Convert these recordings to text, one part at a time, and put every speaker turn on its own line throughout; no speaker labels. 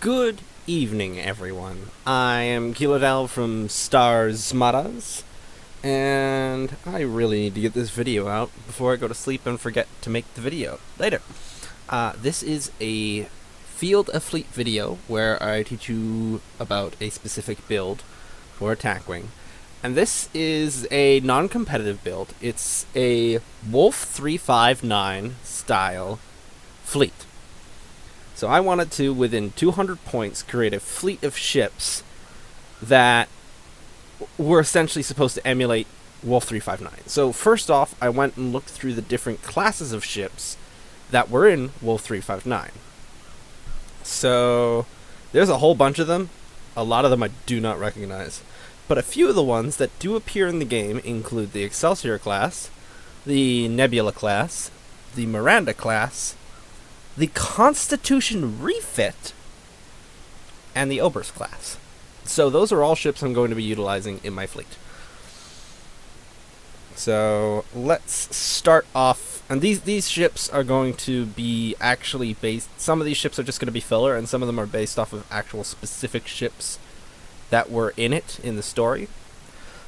Good evening, everyone. I am Kilodal from Starsmadas, and I really need to get this video out before I go to sleep and forget to make the video later. This is a Field of Fleet video where I teach you about a specific build for Attack Wing. And this is a non-competitive build. It's a Wolf 359 style fleet. So I wanted to, within 200 points, create a fleet of ships that were essentially supposed to emulate Wolf 359. So first off, I went and looked through the different classes of ships that were in Wolf 359. So there's a whole bunch of them. A lot of them I do not recognize. But a few of the ones that do appear in the game include the Excelsior class, the Nebula class, the Miranda class, the Constitution Refit, and the Oberst class. So those are all ships I'm going to be utilizing in my fleet. So let's start off, and these ships are going to be actually based, some of these ships are just going to be filler, and some of them are based off of actual specific ships that were in it in the story.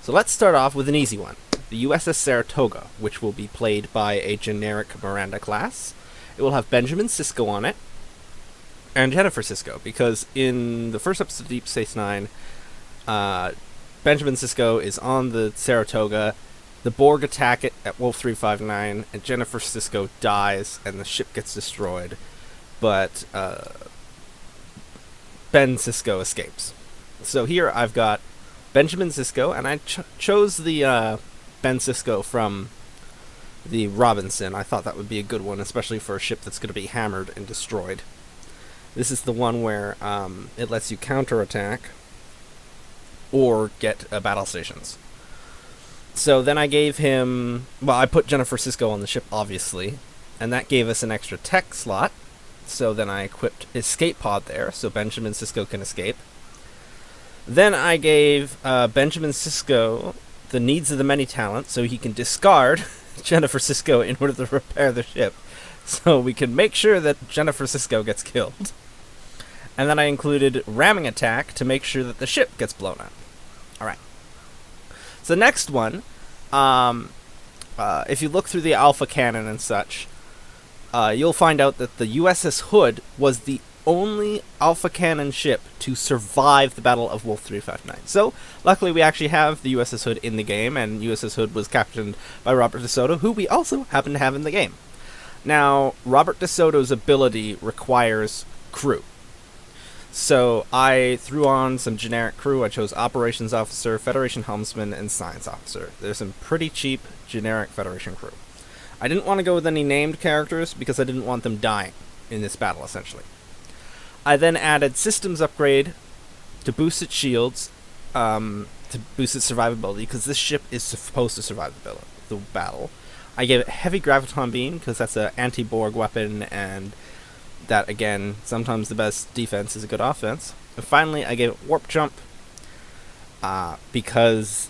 So let's start off with an easy one, the USS Saratoga, which will be played by a generic Miranda class. It will have Benjamin Sisko on it, and Jennifer Sisko, because in the first episode of Deep Space Nine, Benjamin Sisko is on the Saratoga, the Borg attack it at Wolf 359, and Jennifer Sisko dies, and the ship gets destroyed, but Ben Sisko escapes. So here I've got Benjamin Sisko, and I chose the Ben Sisko from the Robinson. I thought that would be a good one, especially for a ship that's going to be hammered and destroyed. This is the one where it lets you counterattack or get battle stations. So then I gave him, well, I put Jennifer Sisko on the ship, obviously, and that gave us an extra tech slot. So then I equipped escape pod there, so Benjamin Sisko can escape. Then I gave Benjamin Sisko the needs of the many talents, so he can discard Jennifer Sisko in order to repair the ship, so we can make sure that Jennifer Sisko gets killed. And then I included ramming attack to make sure that the ship gets blown up. Alright. So the next one, if you look through the alpha canon and such, you'll find out that the USS Hood was the only alpha canon ship to survive the Battle of Wolf 359. So, luckily we actually have the USS Hood in the game, and USS Hood was captained by Robert DeSoto, who we also happen to have in the game. Now, Robert DeSoto's ability requires crew. So, I threw on some generic crew. I chose Operations Officer, Federation Helmsman, and Science Officer. There's some pretty cheap generic Federation crew. I didn't want to go with any named characters because I didn't want them dying in this battle, essentially. I then added systems upgrade to boost its shields, to boost its survivability, because this ship is supposed to survive the battle. I gave it heavy graviton beam, because that's an anti-Borg weapon, and that, again, sometimes the best defense is a good offense. And finally, I gave it warp jump, because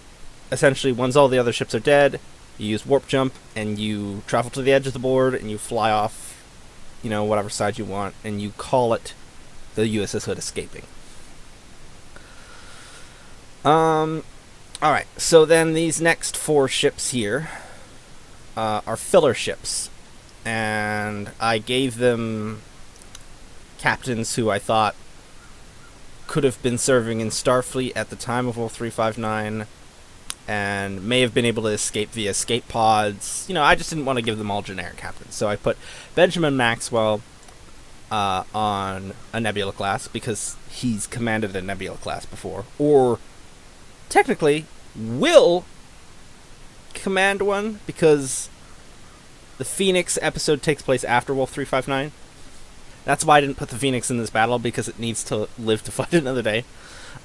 essentially once all the other ships are dead, you use warp jump, and you travel to the edge of the board, and you fly off, whatever side you want, and you call it the USS Hood escaping. Alright, so then these next four ships here are filler ships. And I gave them captains who I thought could have been serving in Starfleet at the time of Wolf 359 and may have been able to escape via escape pods. I just didn't want to give them all generic captains. So I put Benjamin Maxwell on a Nebula class, because he's commanded a Nebula class before, or technically will command one, because the Phoenix episode takes place after Wolf 359. That's why I didn't put the Phoenix in this battle, because it needs to live to fight another day.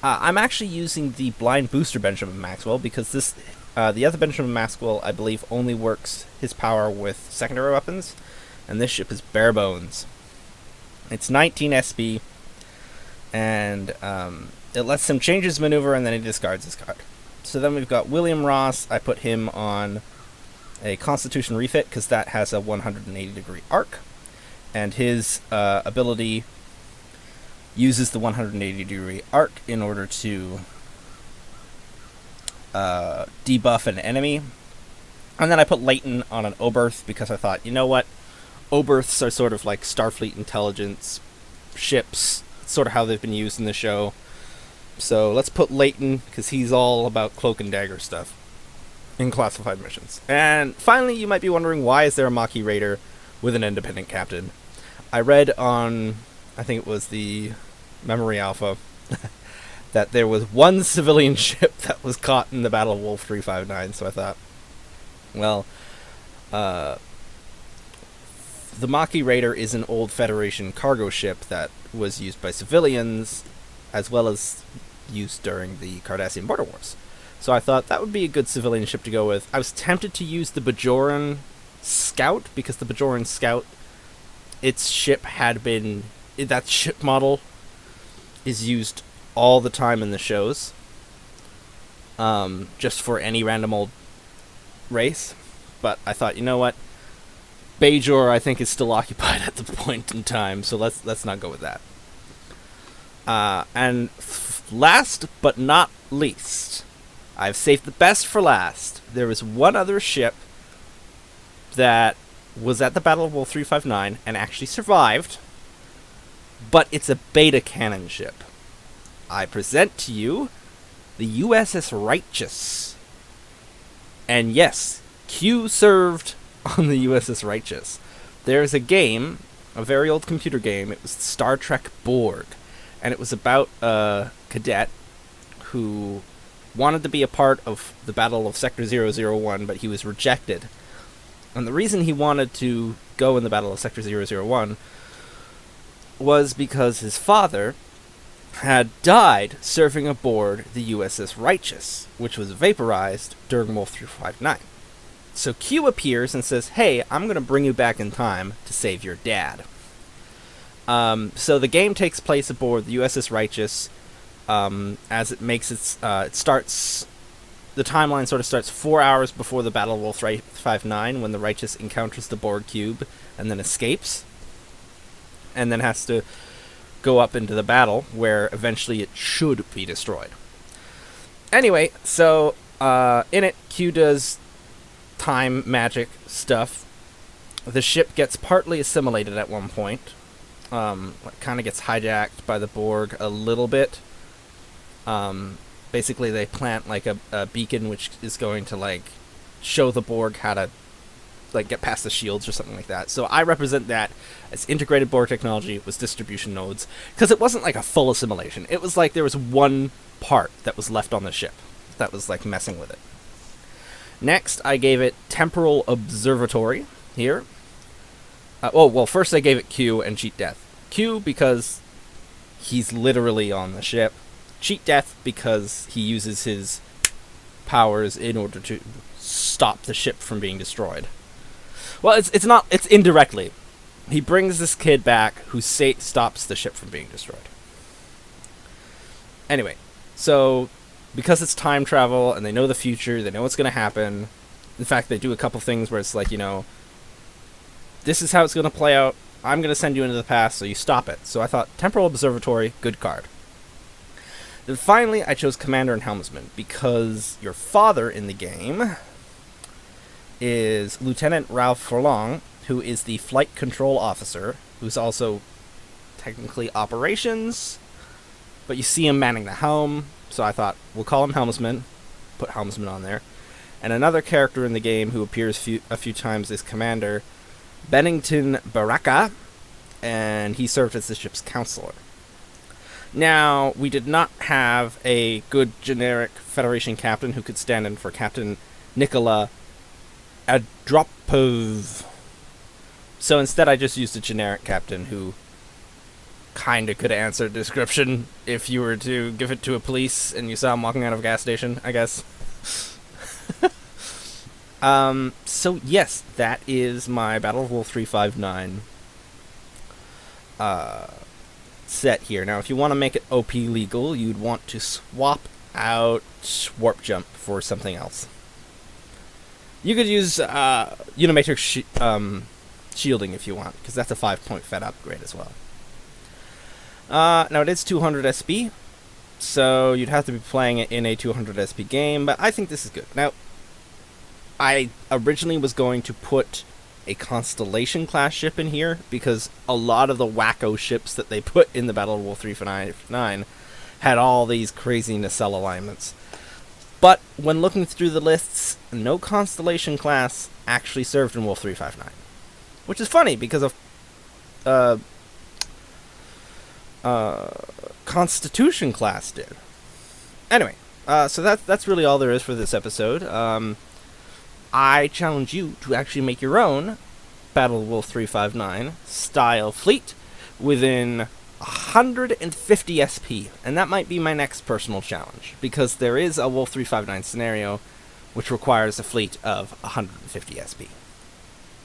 I'm actually using the blind booster Benjamin Maxwell, because this the other Benjamin Maxwell, I believe, only works his power with secondary weapons, and this ship is bare bones. It's 19 SB, and it lets him change his maneuver, and then he discards his card. So then we've got William Ross. I put him on a Constitution Refit, because that has a 180-degree arc, and his ability uses the 180-degree arc in order to debuff an enemy. And then I put Leighton on an Oberth because I thought, you know what? Oberths are sort of like Starfleet intelligence ships, sort of how they've been used in the show. So let's put Leighton, because he's all about cloak and dagger stuff in classified missions. And finally, you might be wondering, why is there a Maki Raider with an independent captain? I read on, I think it was the Memory Alpha, that there was one civilian ship that was caught in the Battle of Wolf 359, so I thought, well, the Maki Raider is an old Federation cargo ship that was used by civilians, as well as used during the Cardassian Border Wars. So I thought that would be a good civilian ship to go with. I was tempted to use the Bajoran Scout, because the Bajoran Scout, its ship had been... that ship model is used all the time in the shows. Just for any random old race. But I thought, you know what? Bajor, I think, is still occupied at the point in time, so let's not go with that. And last but not least, I've saved the best for last. There was one other ship that was at the Battle of Wolf 359 and actually survived, but it's a beta cannon ship. I present to you the USS Righteous. And yes, Q served on the USS Righteous. There's a game, a very old computer game, it was Star Trek Borg, and it was about a cadet who wanted to be a part of the Battle of Sector 001, but he was rejected. And the reason he wanted to go in the Battle of Sector 001 was because his father had died serving aboard the USS Righteous, which was vaporized during Wolf 359. So Q appears and says, hey, I'm going to bring you back in time to save your dad. So the game takes place aboard the USS Righteous, as it makes its... it starts... The timeline sort of starts 4 hours before the Battle of Wolf 359, when the Righteous encounters the Borg cube and then escapes. And then has to go up into the battle, where eventually it should be destroyed. Anyway, so in it, Q does time magic stuff. The ship gets partly assimilated at one point. Kind of gets hijacked by the Borg a little bit. Basically, they plant like a beacon which is going to like show the Borg how to like get past the shields or something like that. So I represent that as integrated Borg technology with distribution nodes, because it wasn't like a full assimilation. It was like there was one part that was left on the ship that was like messing with it. Next, I gave it Temporal Observatory here. Well, first I gave it Q and Cheat Death. Q because he's literally on the ship. Cheat Death because he uses his powers in order to stop the ship from being destroyed. Well, it's indirectly. He brings this kid back who stops the ship from being destroyed. Anyway, so because it's time travel and they know the future, they know what's going to happen. In fact, they do a couple things where it's like, you know, this is how it's going to play out. I'm going to send you into the past, so you stop it. So I thought Temporal Observatory, good card. Then finally, I chose Commander and Helmsman because your father in the game is Lieutenant Ralph Furlong, who is the flight control officer, who's also technically operations, but you see him manning the helm, so I thought, we'll call him Helmsman, put Helmsman on there. And another character in the game who appears a few times is Commander Bennington Baraka, and he served as the ship's counselor. Now, we did not have a good generic Federation captain who could stand in for Captain Nikola Adropov. So instead I just used a generic captain who kinda could answer the description if you were to give it to a police and you saw him walking out of a gas station, I guess. So yes, that is my Battle of Wolf 359 set here. Now, if you want to make it OP legal, you'd want to swap out Warp Jump for something else. You could use Unimatrix shielding if you want, because that's a 5-point Fed upgrade as well. Now it is 200 SP, so you'd have to be playing it in a 200 SP game, but I think this is good. Now, I originally was going to put a Constellation class ship in here, because a lot of the wacko ships that they put in the Battle of Wolf 359 had all these crazy nacelle alignments. But when looking through the lists, no Constellation class actually served in Wolf 359. Which is funny, because of Constitution class did. Anyway, so that's really all there is for this episode. I challenge you to actually make your own Battle of Wolf 359 style fleet within 150 SP, and that might be my next personal challenge, because there is a Wolf 359 scenario which requires a fleet of 150 SP.